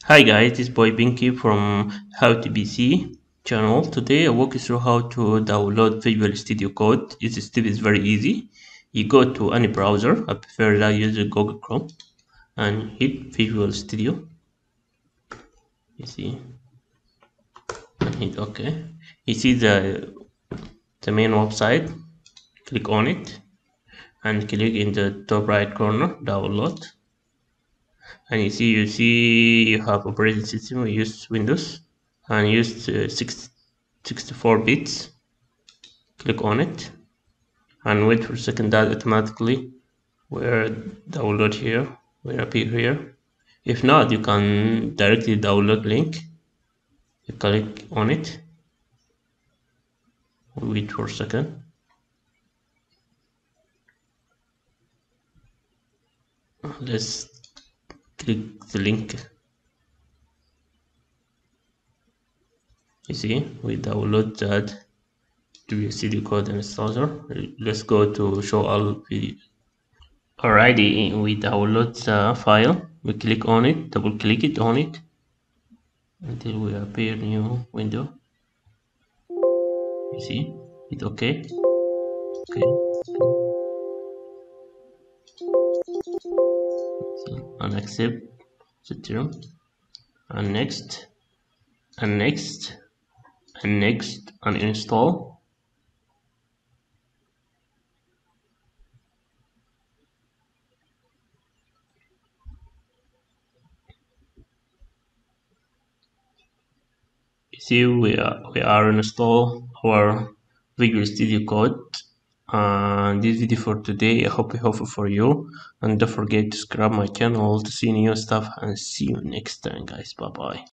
Hi guys, this is boy Binky from How to PC channel. Today I walk you through how to download Visual Studio Code. This step is very easy. You go to any browser. I prefer I use Google Chrome and hit Visual Studio. You see, and hit OK. You see the main website. Click on it and click in the top right corner download. And you have operating system. We use Windows and use 64 bits. Click on it and wait for a second. That automatically will download here, will appear here. If not, you can directly download link. You click on it, wait for a second. Let's click the link. You see, we download that to CD code installer. Let's go to show all video. Alrighty, we download the file. We click on it, double click it on it until we appear new window. You see, it's okay. Okay. So, and accept the term, and next, and next, and next, and install. You see, we are install our Visual Studio Code. And this video for today, I hope it helpful for you, and don't forget to subscribe my channel to see new stuff, and see you next time guys. Bye bye.